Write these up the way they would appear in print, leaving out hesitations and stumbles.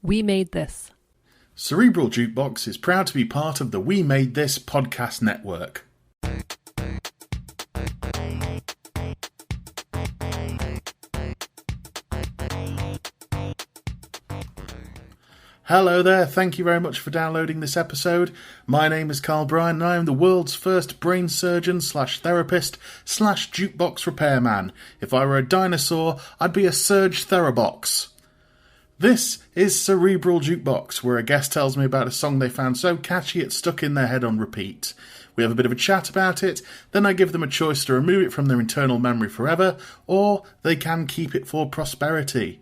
We Made This. Cerebral Jukebox is proud to be part of the We Made This podcast network. Hello there, thank you very much for downloading this episode. My name is Bryan and I am the world's first brain surgeon / therapist / jukebox repairman. If I were a dinosaur, I'd be a Surge Therabox. This is Cerebral Jukebox, where a guest tells me about a song they found so catchy it stuck in their head on repeat. We have a bit of a chat about it, then I give them a choice to remove it from their internal memory forever, or they can keep it for prosperity.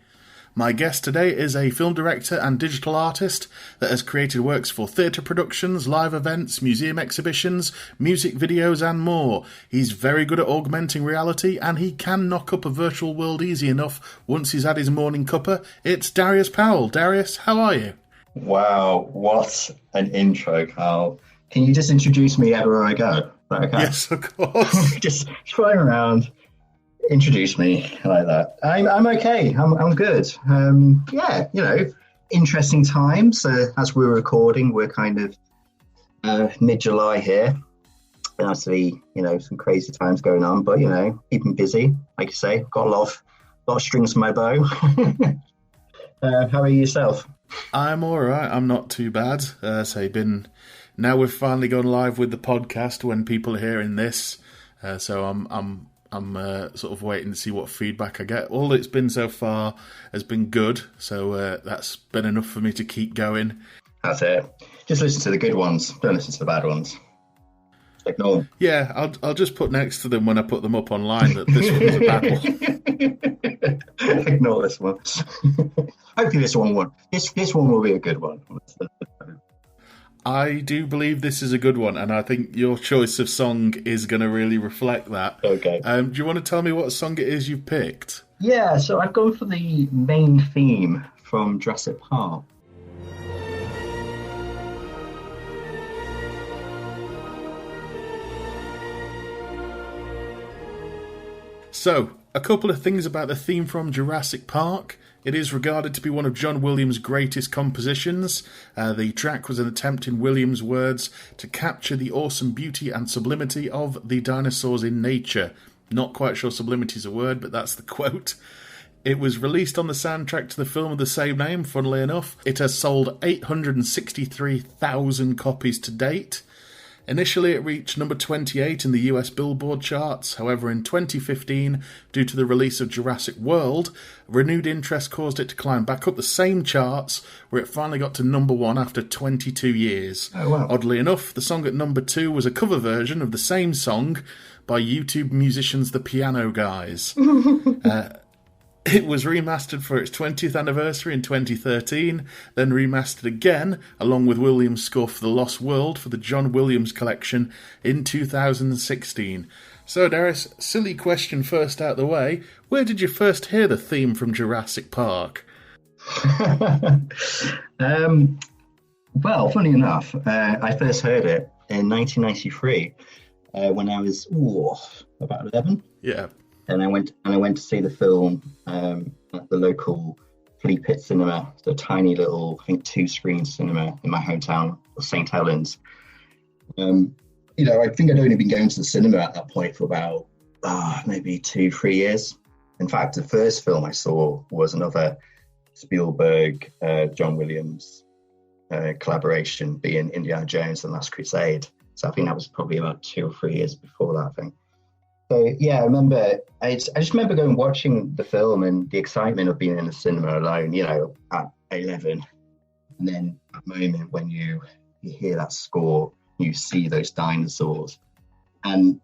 My guest today is a film director and digital artist that has created works for theatre productions, live events, museum exhibitions, music videos and more. He's very good at augmenting reality and he can knock up a virtual world easy enough once he's had his morning cuppa. It's Darius Powell. Darius, how are you? Wow, what an intro, Carl. Can you just introduce me everywhere I go? Okay. Yes, of course. Just flying around. Introduce me like that. I'm okay. I'm good. Yeah, interesting times. As we're recording, we're kind of mid-July here. Obviously, some crazy times going on, but keeping busy. Like you say, got a lot of strings to my bow. How are you yourself? I'm all right. I'm not too bad. Now we've finally gone live with the podcast when people are hearing this. So I'm sort of waiting to see what feedback I get. All it's been so far has been good, so that's been enough for me to keep going. That's it. Just listen to the good ones. Don't listen to the bad ones. Ignore them. Yeah, I'll just put next to them when I put them up online that this one's a bad one. Ignore this one. Hopefully this one will be a good one. I do believe this is a good one, and I think your choice of song is going to really reflect that. Okay. Do you want to tell me what song it is you've picked? Yeah, so I've gone for the main theme from Jurassic Park. So, a couple of things about the theme from Jurassic Park. It is regarded to be one of John Williams' greatest compositions. The track was an attempt, in Williams' words, to capture the awesome beauty and sublimity of the dinosaurs in nature. Not quite sure sublimity is a word, but that's the quote. It was released on the soundtrack to the film of the same name, funnily enough. It has sold 863,000 copies to date. Initially, it reached number 28 in the US Billboard charts. However, in 2015, due to the release of Jurassic World, renewed interest caused it to climb back up the same charts, where it finally got to number 1 after 22 years. Oh, wow. Oddly enough, the song at number 2 was a cover version of the same song by YouTube musicians The Piano Guys. It was remastered for its 20th anniversary in 2013, then remastered again, along with Williams' score for The Lost World for the John Williams collection in 2016. So, Darius, silly question first out the way. Where did you first hear the theme from Jurassic Park? Well, funny enough, I first heard it in 1993 when I was about 11. Yeah. And I went to see the film at the local Flea Pit Cinema, the tiny little, I think, 2-screen cinema in my hometown of St. Helens. I think I'd only been going to the cinema at that point for about maybe 2-3 years. In fact, the first film I saw was another Spielberg, John Williams collaboration, being Indiana Jones and the Last Crusade. So I think that was probably about 2 or 3 years before that thing. So yeah, I just remember going and watching the film and the excitement of being in the cinema alone, at 11. And then that moment when you hear that score, you see those dinosaurs. And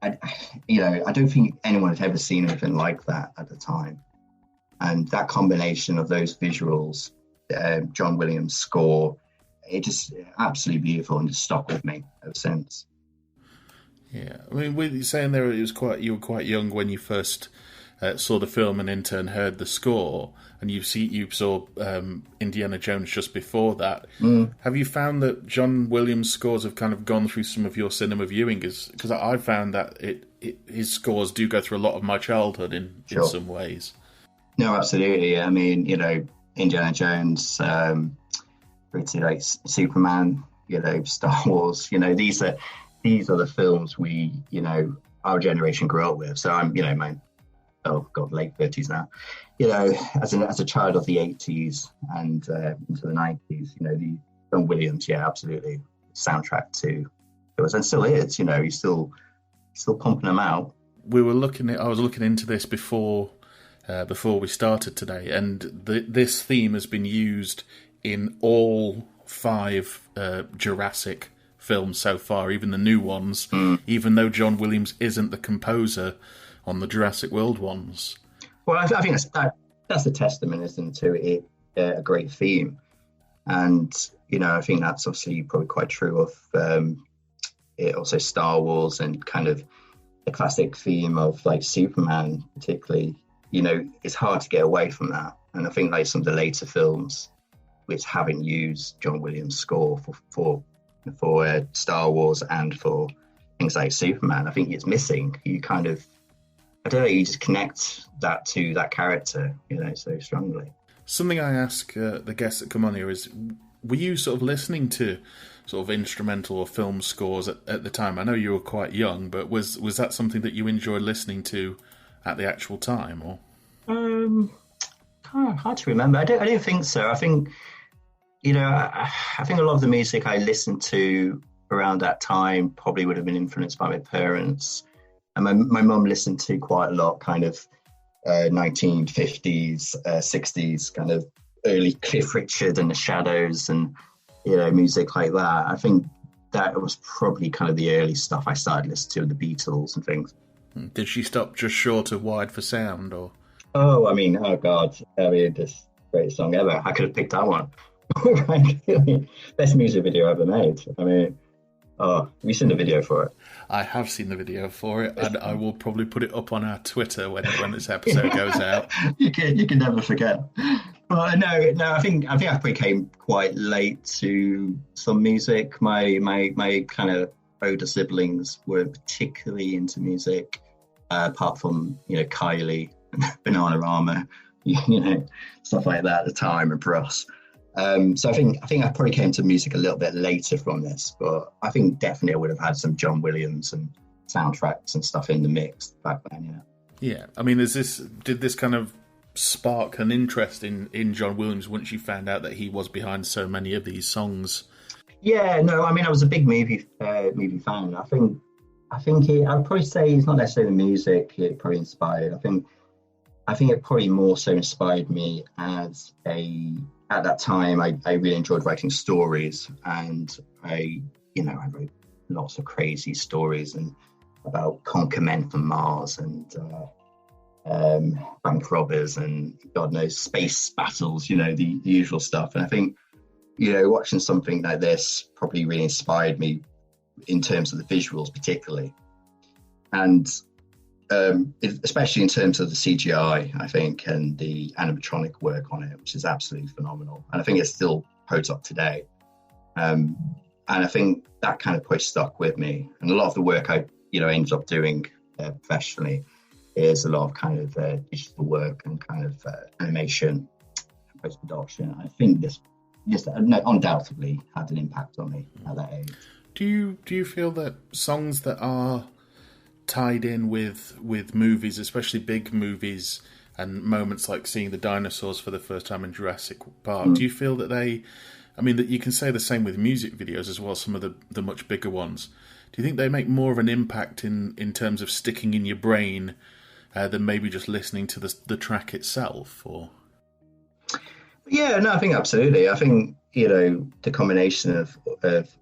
I don't think anyone had ever seen anything like that at the time. And that combination of those visuals, John Williams' score, it just absolutely beautiful and just stuck with me ever since. Yeah, I mean, with you saying there, you were quite young when you first saw the film and in turn heard the score, and you saw Indiana Jones just before that. Have you found that John Williams' scores have kind of gone through some of your cinema viewing? Because I found that his scores do go through a lot of my childhood in some ways. No, absolutely. I mean, Indiana Jones, through to like Superman, Star Wars. These are the films our generation grew up with. So I'm, my late 30s now. As a child of the 80s and into the 90s, the John Williams, absolutely, soundtrack to it was and still is. He's still pumping them out. I was looking into this before we started today, and this theme has been used in all 5 Jurassic films so far, even the new ones, even though John Williams isn't the composer on the Jurassic World ones. Well, I think that's a testament, isn't it, to it, a great theme. And, I think that's obviously probably quite true of it also Star Wars and kind of the classic theme of like Superman, particularly. It's hard to get away from that. And I think like some of the later films which haven't used John Williams' score for Star Wars and for things like Superman, I think it's missing. You kind of, I don't know, you just connect that to that character, so strongly. Something I ask the guests that come on here is, were you sort of listening to sort of instrumental or film scores at the time? I know you were quite young, but was that something that you enjoyed listening to at the actual time, or? Hard to remember. I don't think so. I think, I think a lot of the music I listened to around that time probably would have been influenced by my parents. And my mum listened to quite a lot kind of 1950s, 60s, kind of early Cliff Richard and the Shadows and, music like that. I think that was probably kind of the early stuff I started listening to, the Beatles and things. Did she stop just short of Wide for Sound, or? Oh, oh God. This great song ever. I could have picked that one. Best music video ever made. Have you seen the video for it? I have seen the video for it, and I will probably put it up on our Twitter when this episode goes out. You can never forget. But no, I think I probably came quite late to some music. My kind of older siblings weren't particularly into music, apart from Kylie and Bananarama, stuff like that at the time, and Bros. So I think I probably came to music a little bit later from this, but I think definitely I would have had some John Williams and soundtracks and stuff in the mix back then. Yeah, did this kind of spark an interest in John Williams once you found out that he was behind so many of these songs? Yeah, no, I was a big movie fan. I think I'd probably say it's not necessarily the music it probably inspired. I think it probably more so inspired me at that time, I really enjoyed writing stories, and I wrote lots of crazy stories and about conquer men from Mars and bank robbers and God knows space battles, the usual stuff. And I think, watching something like this probably really inspired me in terms of the visuals, particularly, and especially in terms of the CGI, I think, and the animatronic work on it, which is absolutely phenomenal. And I think it's still holds up today. And I think that kind of probably stuck with me. And a lot of the work I, ended up doing professionally is a lot of kind of digital work and kind of animation, post-production. I think this undoubtedly had an impact on me at that age. Do you feel that songs that are tied in with movies, especially big movies, and moments like seeing the dinosaurs for the first time in Jurassic Park, do you feel that that you can say the same with music videos as well, some of the much bigger ones? Do you think they make more of an impact in terms of sticking in your brain than maybe just listening to the track itself? Or? Yeah, no, I think absolutely. I think, the combination of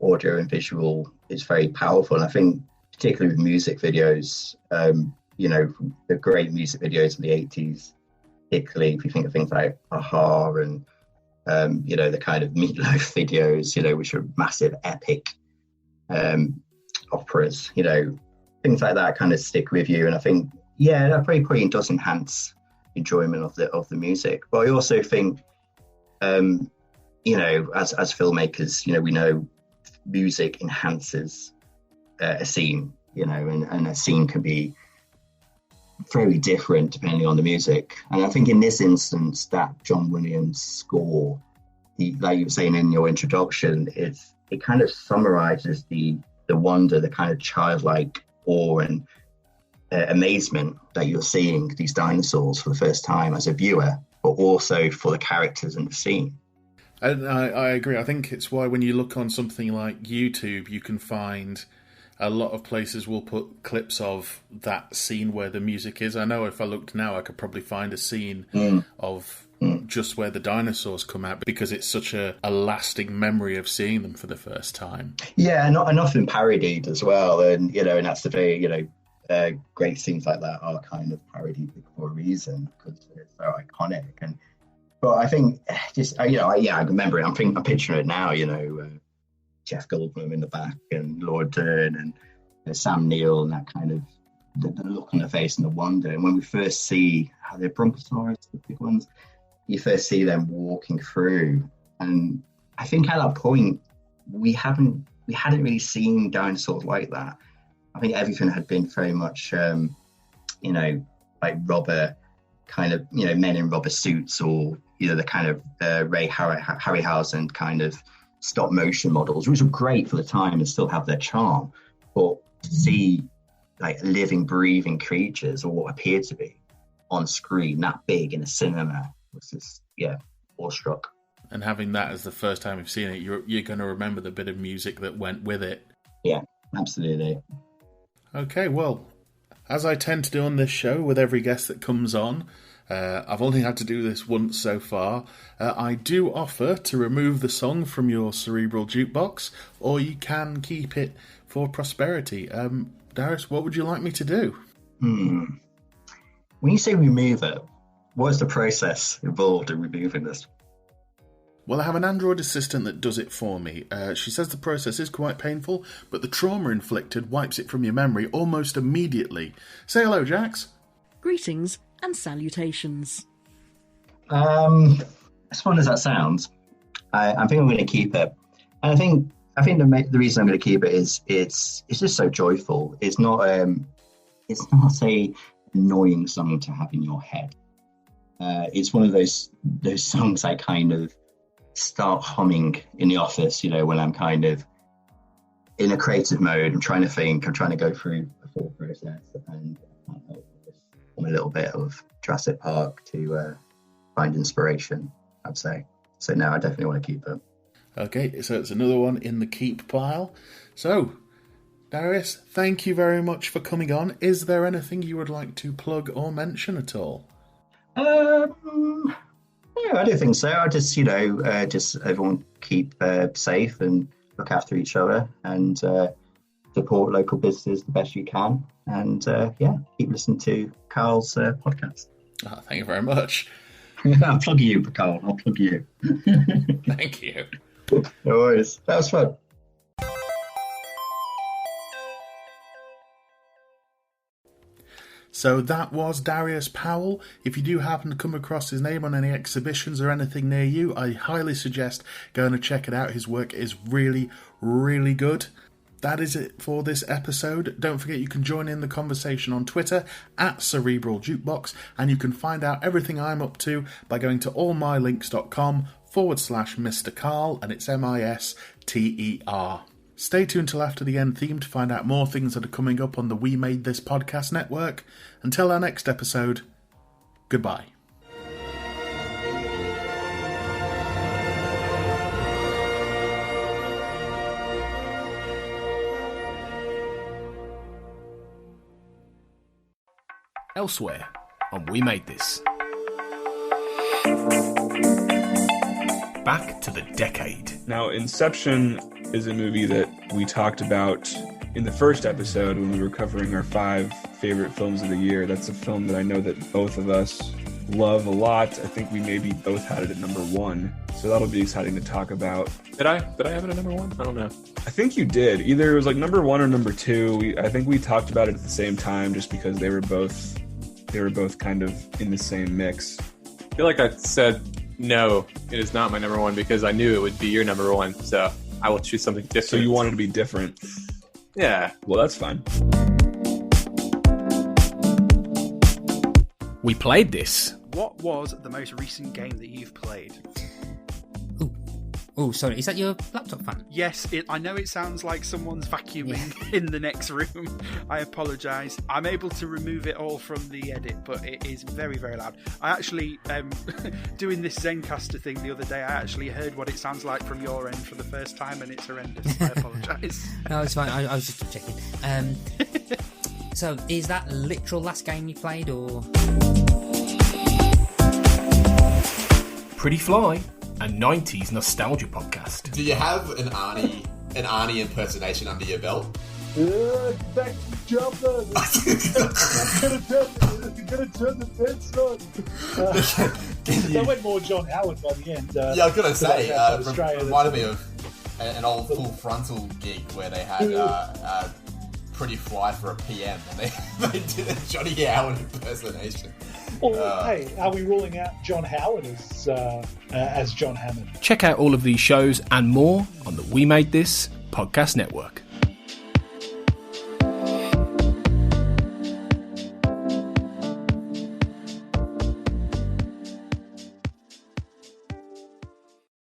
audio and visual is very powerful. And I think particularly with music videos, the great music videos of the 80s, particularly if you think of things like Aha and, the kind of Meatloaf videos, which are massive, epic operas, things like that kind of stick with you. And I think, that probably does enhance enjoyment of the music. But I also think, as filmmakers, we know music enhances a scene, and a scene can be very different depending on the music. And I think in this instance, that John Williams score, like you were saying in your introduction, it kind of summarizes the wonder, the kind of childlike awe and amazement that you're seeing these dinosaurs for the first time as a viewer, but also for the characters in the scene. And I agree. I think it's why when you look on something like YouTube, you can find a lot of places will put clips of that scene where the music is. I know if I looked now, I could probably find a scene of just where the dinosaurs come out, because it's such a lasting memory of seeing them for the first time. Yeah, and often parodied as well. And, and that's the very, great scenes like that are kind of parodied for a reason, because they're so iconic. But I think just, I remember it. I'm picturing it now, Jeff Goldblum in the back and Laura Dern and Sam Neill, and that kind of the look on their face and the wonder. And when we first see how they're Brontosaurus, the big ones, you first see them walking through. And I think at that point, we hadn't really seen dinosaurs like that. I think everything had been very much, like rubber kind of, men in rubber suits, or, the kind of Ray Harryhausen kind of stop motion models, which were great for the time and still have their charm. But to see like living, breathing creatures, or what appeared to be, on screen that big in a cinema was just, awestruck. And having that as the first time you've seen it, you're going to remember the bit of music that went with it. Yeah, absolutely. Okay, well, as I tend to do on this show with every guest that comes on, I've only had to do this once so far. I do offer to remove the song from your Cerebral Jukebox, or you can keep it for prosperity. Darius, what would you like me to do? When you say remove it, what is the process involved in removing this? Well, I have an Android assistant that does it for me. She says the process is quite painful, but the trauma inflicted wipes it from your memory almost immediately. Say hello, Jax. Greetings and salutations. As fun as that sounds, I think I'm going to keep it. And I think the reason I'm going to keep it is it's just so joyful. It's not a annoying song to have in your head. It's one of those songs I kind of start humming in the office, when I'm kind of in a creative mode. I'm trying to think, I'm trying to go through a thought process, and I can't help but just hum a little bit of Jurassic Park to find inspiration, I'd say. So no, I definitely want to keep it. Okay, so it's another one in the keep pile. So, Darius, thank you very much for coming on. Is there anything you would like to plug or mention at all? No, I don't think so. I just, just everyone keep safe and look after each other, and support local businesses the best you can. And keep listening to Carl's podcast. Oh, thank you very much. I'll plug you, Carl. I'll plug you. Thank you. No worries. That was fun. So that was Darius Powell. If you do happen to come across his name on any exhibitions or anything near you, I highly suggest going to check it out. His work is really, really good. That is it for this episode. Don't forget you can join in the conversation on Twitter at Cerebral Jukebox, and you can find out everything I'm up to by going to allmylinks.com/Mr. Carl, and it's MISTER. Stay tuned till after the end theme to find out more things that are coming up on the We Made This podcast network. Until our next episode, goodbye. Elsewhere on We Made This. Back to the decade. Now, Inception is a movie that we talked about in the first episode when we were covering our 5 favorite films of the year. That's a film that I know that both of us love a lot. I think we maybe both had it at number 1, so that'll be exciting to talk about. Did I have it at number 1? I don't know. I think you did. Either it was like number 1 or number 2. I think we talked about it at the same time just because they were both kind of in the same mix. I feel like I said, no, it is not my number 1 because I knew it would be your number 1, so I will choose something different. So you wanted to be different? Yeah. Well, that's fine. We played this. What was the most recent game that you've played? Oh, sorry. Is that your laptop fan? Yes, I know it sounds like someone's vacuuming in the next room. I apologise. I'm able to remove it all from the edit, but it is very, very loud. I actually, doing this Zencaster thing the other day, I actually heard what it sounds like from your end for the first time, and it's horrendous. I apologise. No, it's fine. I was just checking. So, is that literal last game you played, or...? Pretty Fly, a 90s nostalgia podcast. Do you have an Arnie impersonation under your belt? Back to jumper. Gonna turn the fence on. That went more John Howard by the end. Yeah, I was gonna say, reminded me of an old Full Frontal gig where they had Pretty Fly for a PM, and they did a Johnny Howard impersonation. Well, hey, are we ruling out John Howard as John Hammond? Check out all of these shows and more on the We Made This podcast network.